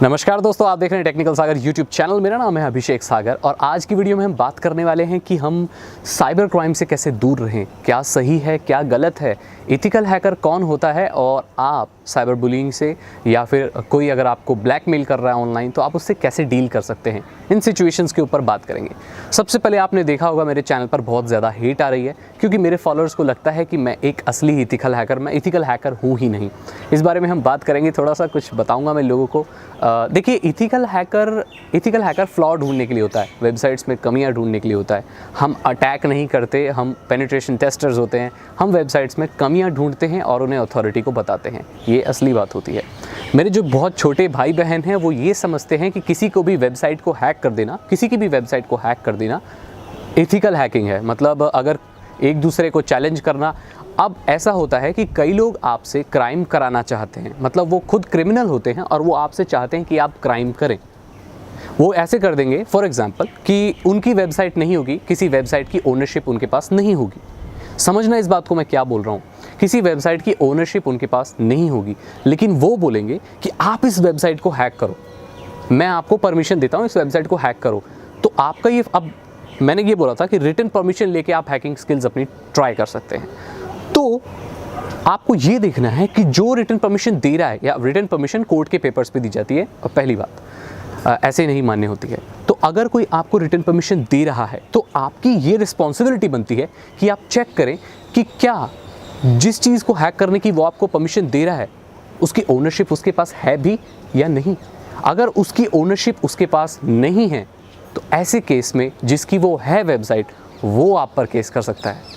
नमस्कार दोस्तों, आप देख रहे हैं टेक्निकल सागर यूट्यूब चैनल। मेरा नाम है अभिषेक सागर और आज की वीडियो में हम बात करने वाले हैं कि हम साइबर क्राइम से कैसे दूर रहें, क्या सही है क्या गलत है, एथिकल हैकर कौन होता है और आप साइबर बुलिंग से या फिर कोई अगर आपको ब्लैकमेल कर रहा है ऑनलाइन तो आप उससे कैसे डील कर सकते हैं। इन सिचुएशंस के ऊपर बात करेंगे। सबसे पहले आपने देखा होगा मेरे चैनल पर बहुत ज़्यादा हेट आ रही है क्योंकि मेरे फॉलोअर्स को लगता है कि मैं एक असली एथिकल हैकर, मैं एथिकल हैकर हूँ ही नहीं। इस बारे में हम बात करेंगे, थोड़ा सा कुछ बताऊँगा मैं लोगों को। देखिए, एथिकल हैकर फ्लॉ ढूंढने के लिए होता है, वेबसाइट्स में कमियां ढूंढने के लिए होता है। हम अटैक नहीं करते, हम पेनिट्रेशन टेस्टर्स होते हैं। हम वेबसाइट्स में कमियां ढूंढते हैं और उन्हें अथॉरिटी को बताते हैं। ये असली बात होती है। मेरे जो बहुत छोटे भाई बहन हैं वो ये समझते हैं कि किसी को भी वेबसाइट को हैक कर देना, किसी की भी वेबसाइट को हैक कर देना एथिकल हैकिंग है। मतलब अगर एक दूसरे को चैलेंज करना। अब ऐसा होता है कि कई लोग आपसे क्राइम कराना चाहते हैं, मतलब वो खुद क्रिमिनल होते हैं और वो आपसे चाहते हैं कि आप क्राइम करें। वो ऐसे कर देंगे, फॉर एग्जांपल, कि उनकी वेबसाइट नहीं होगी, किसी वेबसाइट की ओनरशिप उनके पास नहीं होगी। समझना इस बात को मैं क्या बोल रहा हूँ। किसी वेबसाइट की ओनरशिप उनके पास नहीं होगी, लेकिन वो बोलेंगे कि आप इस वेबसाइट को हैक करो, मैं आपको परमिशन देता हूँ, इस वेबसाइट को हैक करो। तो आपका ये, अब मैंने ये बोला था कि रिटन परमिशन लेके आप हैकिंग स्किल्स अपनी ट्राई कर सकते हैं। तो आपको ये देखना है कि जो रिटन परमिशन दे रहा है, या रिटन परमिशन कोर्ट के पेपर्स पे दी जाती है, और पहली बात ऐसे नहीं मान्य होती है। तो अगर कोई आपको रिटन परमिशन दे रहा है तो आपकी ये रिस्पॉन्सिबिलिटी बनती है कि आप चेक करें कि क्या जिस चीज़ को हैक करने की वो आपको परमिशन दे रहा है उसकी ओनरशिप उसके पास है भी या नहीं। अगर उसकी ओनरशिप उसके पास नहीं है तो ऐसे केस में जिसकी वो है वेबसाइट, वो आप पर केस कर सकता है।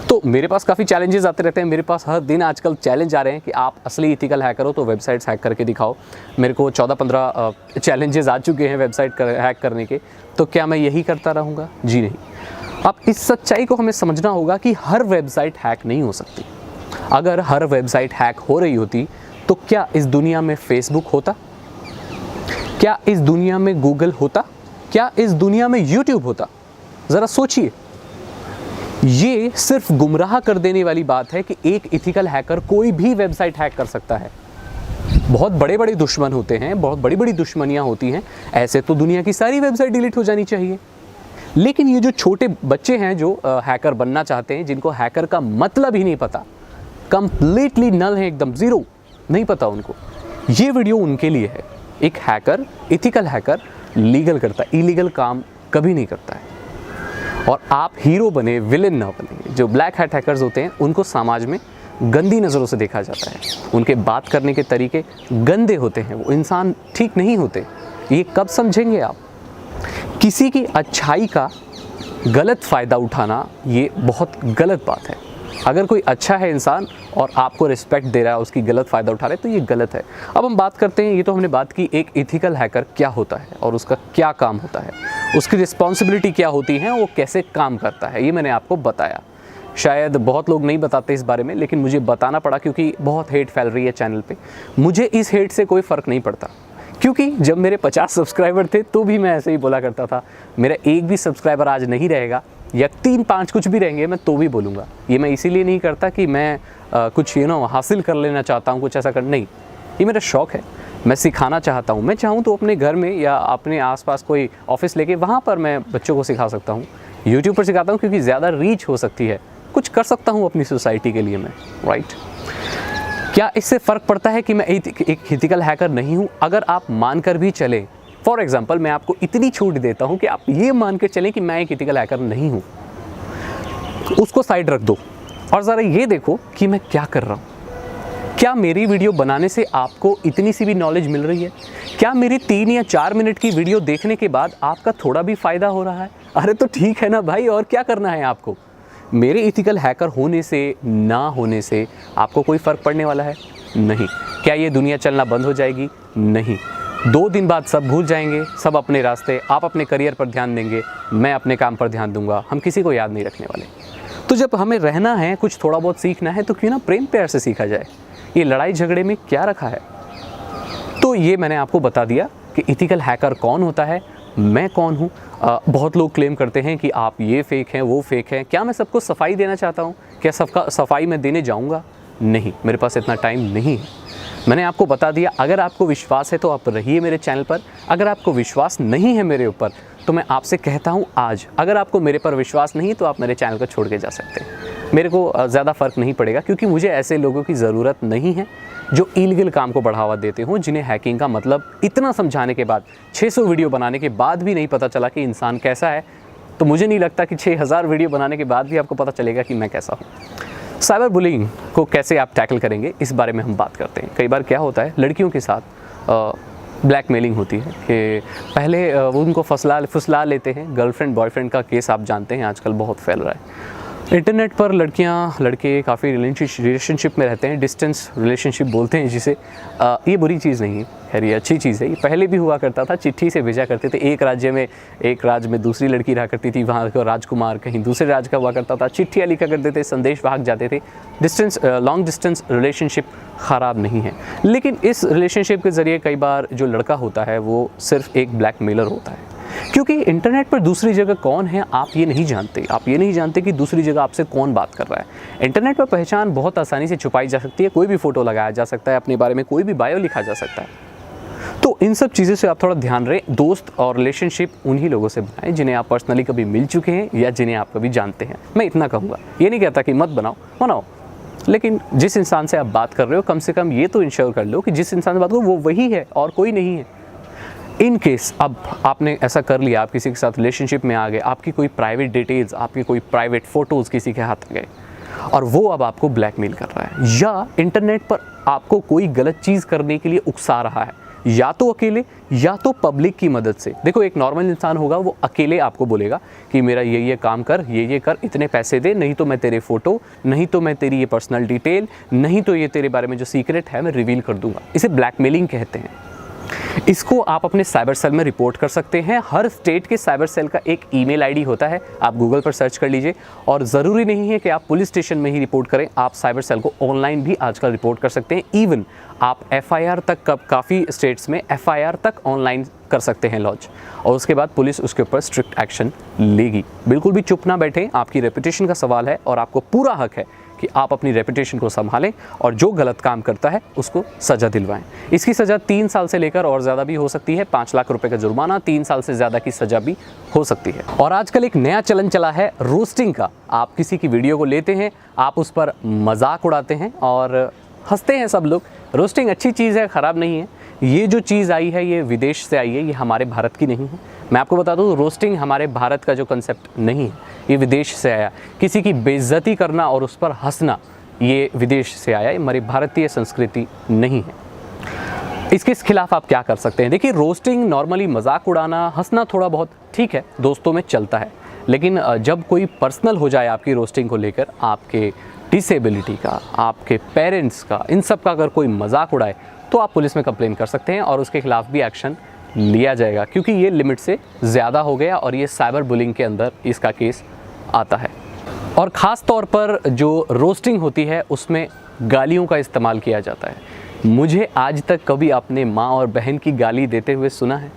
तो मेरे पास काफ़ी चैलेंजेस आते रहते हैं, मेरे पास हर दिन आजकल चैलेंज आ रहे हैं कि आप असली एथिकल हैकर हो तो वेबसाइट्स हैक करके दिखाओ। मेरे को 14-15 चैलेंजेस आ चुके हैं वेबसाइट हैक करने के। तो क्या मैं यही करता रहूँगा? जी नहीं। अब इस सच्चाई को हमें समझना होगा कि हर वेबसाइट हैक नहीं हो सकती। अगर हर वेबसाइट हैक हो रही होती तो क्या इस दुनिया में फेसबुक होता? क्या इस दुनिया में गूगल होता? क्या इस दुनिया में यूट्यूब होता? ज़रा सोचिए। ये सिर्फ गुमराह कर देने वाली बात है कि एक एथिकल हैकर कोई भी वेबसाइट हैक कर सकता है। बहुत बड़े बड़े दुश्मन होते हैं, बहुत बड़ी बड़ी दुश्मनियां होती हैं। ऐसे तो दुनिया की सारी वेबसाइट डिलीट हो जानी चाहिए। लेकिन ये जो छोटे बच्चे हैं जो हैकर बनना चाहते हैं, जिनको हैकर का मतलब ही नहीं पता, कंप्लीटली नल है, एकदम ज़ीरो, नहीं पता उनको, ये वीडियो उनके लिए है। एक हैकर, एथिकल हैकर लीगल करता है, इलीगल काम कभी नहीं करता है। और आप हीरो बने, विलेन ना बने। जो ब्लैक हैट हैकर्स होते हैं उनको समाज में गंदी नज़रों से देखा जाता है। उनके बात करने के तरीके गंदे होते हैं, वो इंसान ठीक नहीं होते। ये कब समझेंगे आप? किसी की अच्छाई का गलत फ़ायदा उठाना ये बहुत गलत बात है। अगर कोई अच्छा है इंसान और आपको रिस्पेक्ट दे रहा है, उसकी गलत फ़ायदा उठा रहा है, तो ये गलत है। अब हम बात करते हैं, ये तो हमने बात की एक एथिकल हैकर क्या होता है और उसका क्या काम होता है, उसकी रिस्पॉन्सिबिलिटी क्या होती है, वो कैसे काम करता है, ये मैंने आपको बताया। शायद बहुत लोग नहीं बताते इस बारे में, लेकिन मुझे बताना पड़ा क्योंकि बहुत हेट फैल रही है चैनल पे। मुझे इस हेट से कोई फ़र्क नहीं पड़ता, क्योंकि जब मेरे 50 सब्सक्राइबर थे तो भी मैं ऐसे ही बोला करता था। मेरा एक भी सब्सक्राइबर आज नहीं रहेगा या 3-5 कुछ भी रहेंगे, मैं तो भी बोलूँगा। ये मैं इसीलिए नहीं करता कि मैं कुछ हासिल कर लेना चाहता हूँ, कुछ ऐसा कर, नहीं। ये मेरा शौक़ है, मैं सिखाना चाहता हूँ। मैं चाहूँ तो अपने घर में या अपने आसपास कोई ऑफिस लेके वहाँ पर मैं बच्चों को सिखा सकता हूँ। यूट्यूब पर सिखाता हूँ क्योंकि ज़्यादा रीच हो सकती है, कुछ कर सकता हूँ अपनी सोसाइटी के लिए मैं, राइट। क्या इससे फ़र्क पड़ता है कि मैं एक एथिकल हैकर नहीं हूँ? अगर आप मानकर भी चलें, फॉर एग्जांपल, मैं आपको इतनी छूट देता हूँ कि आप ये मान कर चलें कि मैं एक एथिकल हैकर नहीं हूँ, उसको साइड रख दो और ज़रा ये देखो कि मैं क्या कर रहा हूँ। क्या मेरी वीडियो बनाने से आपको इतनी सी भी नॉलेज मिल रही है? क्या मेरी 3 या 4 मिनट की वीडियो देखने के बाद आपका थोड़ा भी फ़ायदा हो रहा है? अरे तो ठीक है ना भाई, और क्या करना है आपको? मेरे एथिकल हैकर होने से ना होने से आपको कोई फ़र्क पड़ने वाला है? नहीं। क्या ये दुनिया चलना बंद हो जाएगी? नहीं। 2 दिन बाद सब भूल जाएंगे, सब अपने रास्ते, आप अपने करियर पर ध्यान देंगे, मैं अपने काम पर ध्यान दूंगा, हम किसी को याद नहीं रखने वाले। तो जब हमें रहना है, कुछ थोड़ा बहुत सीखना है, तो क्यों ना प्रेम प्यार से सीखा जाए। ये लड़ाई झगड़े में क्या रखा है? तो ये मैंने आपको बता दिया कि एथिकल हैकर कौन होता है, मैं कौन हूँ। बहुत लोग क्लेम करते हैं कि आप ये फेक हैं, वो फेक हैं। क्या मैं सबको सफाई देना चाहता हूँ? क्या सबका सफाई मैं देने जाऊँगा? नहीं, मेरे पास इतना टाइम नहीं है। मैंने आपको बता दिया, अगर आपको विश्वास है तो आप रहिए मेरे चैनल पर, अगर आपको विश्वास नहीं है मेरे ऊपर तो मैं आपसे कहता हूँ आज, अगर आपको मेरे पर विश्वास नहीं तो आप मेरे चैनल को छोड़ के जा सकते हैं। मेरे को ज़्यादा फ़र्क नहीं पड़ेगा, क्योंकि मुझे ऐसे लोगों की ज़रूरत नहीं है जो इलीगल काम को बढ़ावा देते हों, जिन्हें हैकिंग का मतलब इतना समझाने के बाद, 600 वीडियो बनाने के बाद भी नहीं पता चला कि इंसान कैसा है। तो मुझे नहीं लगता कि 6000 वीडियो बनाने के बाद भी आपको पता चलेगा कि मैं कैसा हूँ। साइबर बुलिंग को कैसे आप टैकल करेंगे, इस बारे में हम बात करते हैं। कई बार क्या होता है, लड़कियों के साथ ब्लैकमेलिंग होती है कि पहले वो उनको फुसला लेते हैं। गर्लफ्रेंड बॉयफ्रेंड का केस आप जानते हैं आजकल बहुत फैल रहा है। इंटरनेट पर लड़के काफ़ी रिलेशनशिप में रहते हैं, डिस्टेंस रिलेशनशिप बोलते हैं जिसे। ये बुरी चीज़ नहीं है, खैर ये अच्छी चीज़ है। ये पहले भी हुआ करता था, चिट्ठी से भेजा करते थे। एक राज्य में दूसरी लड़की रहा करती थी, वहाँ का राजकुमार कहीं दूसरे राज्य का हुआ करता था, चिट्ठियाँ लिखा करते थे, संदेश भाग जाते थे। लॉन्ग डिस्टेंस रिलेशनशिप ख़राब नहीं है, लेकिन इस रिलेशनशिप के ज़रिए कई बार जो लड़का होता है वो सिर्फ एक ब्लैकमेलर होता है, क्योंकि इंटरनेट पर दूसरी जगह कौन है आप ये नहीं जानते। आप ये नहीं जानते कि दूसरी जगह आपसे कौन बात कर रहा है। इंटरनेट पर पहचान बहुत आसानी से छुपाई जा सकती है, कोई भी फ़ोटो लगाया जा सकता है, अपने बारे में कोई भी बायो लिखा जा सकता है। तो इन सब चीज़ों से आप थोड़ा ध्यान रहे। दोस्त और रिलेशनशिप उन्हीं लोगों से बनाएं जिन्हें आप पर्सनली कभी मिल चुके हैं या जिन्हें आप कभी जानते हैं। मैं इतना कहूँगा, ये नहीं कहता कि मत बनाओ, लेकिन जिस इंसान से आप बात कर रहे हो कम से कम ये तो इंश्योर कर लो कि जिस इंसान से बात करो वो वही है और कोई नहीं है। इन केस अब आपने ऐसा कर लिया, आप किसी के साथ रिलेशनशिप में आ गए, आपकी कोई प्राइवेट डिटेल्स, आपकी कोई प्राइवेट फ़ोटोज़ किसी के हाथ गए और वो अब आपको ब्लैकमेल कर रहा है, या इंटरनेट पर आपको कोई गलत चीज़ करने के लिए उकसा रहा है, या तो अकेले या तो पब्लिक की मदद से। देखो, एक नॉर्मल इंसान होगा वो अकेले आपको बोलेगा कि मेरा ये काम कर, ये कर, इतने पैसे दे, नहीं तो मैं तेरे फ़ोटो, नहीं तो मैं तेरी ये पर्सनल डिटेल, नहीं तो ये तेरे बारे में जो सीक्रेट है मैं रिवील कर दूंगा। इसे ब्लैकमेलिंग कहते हैं। इसको आप अपने साइबर सेल में रिपोर्ट कर सकते हैं। हर स्टेट के साइबर सेल का एक ईमेल आईडी होता है, आप गूगल पर सर्च कर लीजिए। और ज़रूरी नहीं है कि आप पुलिस स्टेशन में ही रिपोर्ट करें, आप साइबर सेल को ऑनलाइन भी आजकल रिपोर्ट कर सकते हैं। इवन आप एफआईआर तक, काफ़ी स्टेट्स में एफआईआर तक ऑनलाइन कर सकते हैं लॉन्च, और उसके बाद पुलिस उसके ऊपर स्ट्रिक्ट एक्शन लेगी। बिल्कुल भी चुप ना बैठें, आपकी रेपुटेशन का सवाल है और आपको पूरा हक है कि आप अपनी रेपुटेशन को संभालें और जो गलत काम करता है उसको सज़ा दिलवाएं। इसकी सज़ा 3 साल से लेकर और ज़्यादा भी हो सकती है, 5 लाख रुपए का जुर्माना, 3 साल से ज़्यादा की सज़ा भी हो सकती है। और आजकल एक नया चलन चला है रोस्टिंग का। आप किसी की वीडियो को लेते हैं, आप उस पर मजाक उड़ाते हैं और हंसते हैं सब लोग। रोस्टिंग अच्छी चीज़ है, ख़राब नहीं है। ये जो चीज़ आई है ये विदेश से आई है, ये हमारे भारत की नहीं है। मैं आपको बता दूँ, रोस्टिंग हमारे भारत का जो कंसेप्ट नहीं है, ये विदेश से आया। किसी की बेइज्जती करना और उस पर हंसना ये विदेश से आया, हमारी भारतीय संस्कृति नहीं है। इसके खिलाफ आप क्या कर सकते हैं? देखिए, रोस्टिंग नॉर्मली मजाक उड़ाना, हंसना थोड़ा बहुत ठीक है, दोस्तों में चलता है, लेकिन जब कोई पर्सनल हो जाए आपकी रोस्टिंग को लेकर, आपके डिसेबिलिटी का, आपके पेरेंट्स का, इन सब का अगर कोई मजाक उड़ाए तो आप पुलिस में कंप्लेन कर सकते हैं और उसके खिलाफ भी एक्शन लिया जाएगा, क्योंकि ये लिमिट से ज़्यादा हो गया और ये साइबर बुलिंग के अंदर इसका केस आता है। और ख़ास तौर पर जो रोस्टिंग होती है उसमें गालियों का इस्तेमाल किया जाता है। मुझे आज तक कभी अपने माँ और बहन की गाली देते हुए सुना है?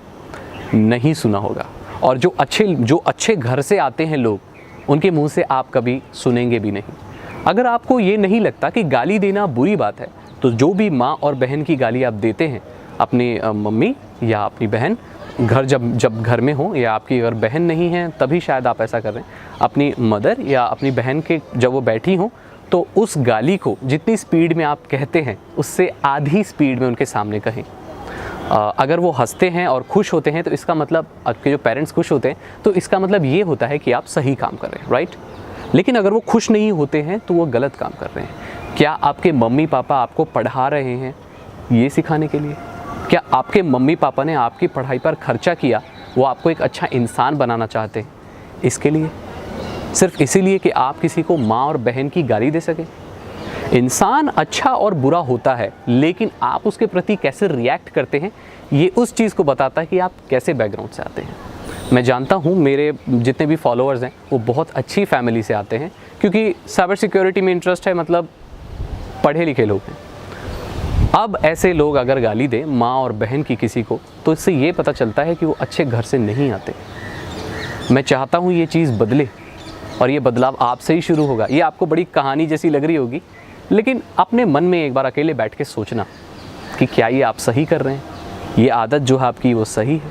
नहीं सुना होगा। और जो अच्छे घर से आते हैं लोग, उनके मुँह से आप कभी सुनेंगे भी नहीं। अगर आपको ये नहीं लगता कि गाली देना बुरी बात है, तो जो भी माँ और बहन की गाली आप देते हैं, अपनी मम्मी या अपनी बहन, जब घर में हो, या आपकी अगर बहन नहीं है तभी शायद आप ऐसा कर रहे हैं, अपनी मदर या अपनी बहन के जब वो बैठी हो, तो उस गाली को जितनी स्पीड में आप कहते हैं उससे आधी स्पीड में उनके सामने कहें। अगर वो हंसते हैं और खुश होते हैं तो इसका मतलब, आपके जो पेरेंट्स खुश होते हैं तो इसका मतलब ये होता है कि आप सही काम कर रहे हैं, राइट। लेकिन अगर वो खुश नहीं होते हैं तो वो गलत काम कर रहे हैं। क्या आपके मम्मी पापा आपको पढ़ा रहे हैं ये सिखाने के लिए? क्या आपके मम्मी पापा ने आपकी पढ़ाई पर खर्चा किया, वो आपको एक अच्छा इंसान बनाना चाहते हैं इसके लिए? सिर्फ इसीलिए कि आप किसी को माँ और बहन की गाली दे सकें? इंसान अच्छा और बुरा होता है, लेकिन आप उसके प्रति कैसे रिएक्ट करते हैं ये उस चीज़ को बताता है कि आप कैसे बैकग्राउंड से आते हैं। मैं जानता हूँ मेरे जितने भी फॉलोअर्स हैं वो बहुत अच्छी फैमिली से आते हैं, क्योंकि साइबर सिक्योरिटी में इंटरेस्ट है, मतलब पढ़े लिखे लोग हैं। अब ऐसे लोग अगर गाली दें माँ और बहन की किसी को, तो इससे ये पता चलता है कि वो अच्छे घर से नहीं आते। मैं चाहता हूँ ये चीज़ बदले, और ये बदलाव आपसे ही शुरू होगा। ये आपको बड़ी कहानी जैसी लग रही होगी, लेकिन अपने मन में एक बार अकेले बैठ के सोचना कि क्या ये आप सही कर रहे हैं, ये आदत जो है आपकी वो सही है?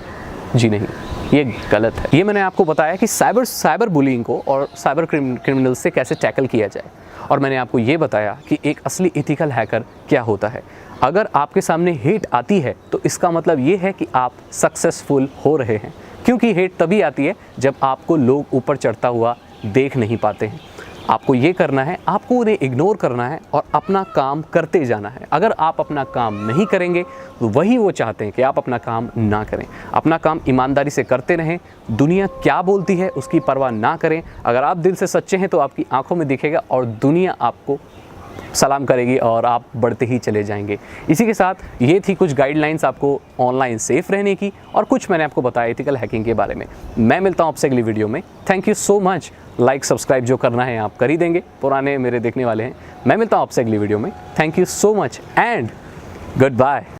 जी नहीं, ये गलत है। ये मैंने आपको बताया कि साइबर बुलिंग को और साइबर क्रिमिनल से कैसे टैकल किया जाए, और मैंने आपको ये बताया कि एक असली एथिकल हैकर क्या होता है। अगर आपके सामने हेट आती है तो इसका मतलब ये है कि आप सक्सेसफुल हो रहे हैं, क्योंकि हेट तभी आती है जब आपको लोग ऊपर चढ़ता हुआ देख नहीं पाते हैं। आपको ये करना है, आपको उन्हें इग्नोर करना है और अपना काम करते जाना है। अगर आप अपना काम नहीं करेंगे तो वही वो चाहते हैं कि आप अपना काम ना करें। अपना काम ईमानदारी से करते रहें, दुनिया क्या बोलती है उसकी परवाह ना करें। अगर आप दिल से सच्चे हैं तो आपकी आंखों में दिखेगा और दुनिया आपको सलाम करेगी और आप बढ़ते ही चले जाएंगे। इसी के साथ ये थी कुछ गाइडलाइंस आपको ऑनलाइन सेफ रहने की, और कुछ मैंने आपको बताया एथिकल हैकिंग के बारे में। मैं मिलता हूँ आपसे अगली वीडियो में। Thank you so much. Like subscribe जो करना है आप कर ही देंगे, पुराने मेरे देखने वाले हैं। मैं मिलता हूँ आपसे अगली वीडियो में। Thank you so much and good bye.